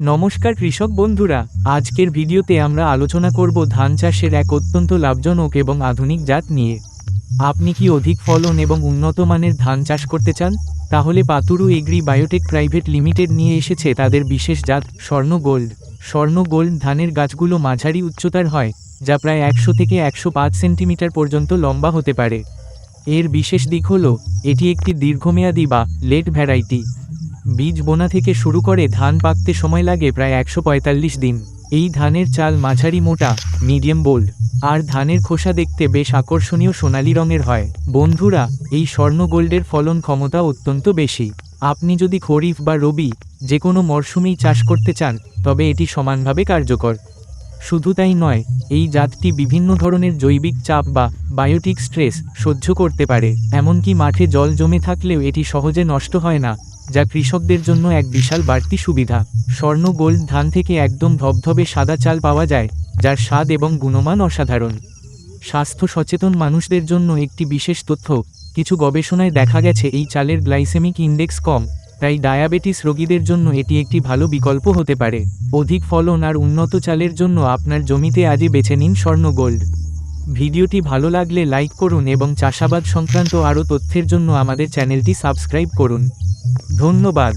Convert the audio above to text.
নমস্কার কৃষক বন্ধুরা, আজকের ভিডিওতে আমরা আলোচনা করব ধান চাষের এক অত্যন্ত লাভজনক এবং আধুনিক জাত নিয়ে। আপনি কি অধিক ফলন এবং উন্নত মানের ধান চাষ করতে চান? তাহলে পাতুরু এগ্রি বায়োটেক প্রাইভেট লিমিটেড নিয়ে এসেছে তাদের বিশেষ জাত স্বর্ণ গোল্ড। স্বর্ণ গোল্ড ধানের গাছগুলো মাঝারি উচ্চতার হয়, যা প্রায় 100 থেকে 105 সেন্টিমিটার পর্যন্ত লম্বা হতে পারে। এর বিশেষ দিক হল এটি একটি দীর্ঘমেয়াদী বা লেট ভ্যারাইটি। বীজ বোনা থেকে শুরু করে ধান পাকতে সময় লাগে প্রায় 145 দিন। এই ধানের চাল মাঝারি মোটা, মিডিয়াম বোল্ড, আর ধানের খোসা দেখতে বেশ আকর্ষণীয় সোনালী রঙের হয়। বন্ধুরা, এই স্বর্ণ গোল্ডের ফলন ক্ষমতা অত্যন্ত বেশি। আপনি যদি খরিফ বা রবি যে কোনো মরশুমেই চাষ করতে চান, তবে এটি সমানভাবে কার্যকর। শুধু তাই নয়, এই জাতটি বিভিন্ন ধরনের জৈবিক চাপ বা বায়োটিক স্ট্রেস সহ্য করতে পারে। এমনকি মাঠে জল জমে থাকলেও এটি সহজে নষ্ট হয় না, যা কৃষকদের জন্য এক বিশাল বাড়তি সুবিধা। স্বর্ণ গোল্ড ধান থেকে একদম ধবধবে সাদা চাল পাওয়া যায়, যার স্বাদ এবং গুণমান অসাধারণ। স্বাস্থ্য সচেতন মানুষদের জন্য একটি বিশেষ তথ্য, কিছু গবেষণায় দেখা গেছে এই চালের গ্লাইসেমিক ইনডেক্স কম, তাই ডায়াবেটিস রোগীদের জন্য এটি একটি ভালো বিকল্প হতে পারে। অধিক ফলন আর উন্নত চালের জন্য আপনার জমিতে আজই বেছে নিন স্বর্ণ গোল্ড। ভিডিওটি ভালো লাগলে লাইক করুন এবং চাষাবাদ সংক্রান্ত আরও তথ্যের জন্য আমাদের চ্যানেলটি সাবস্ক্রাইব করুন। ধন্যবাদ।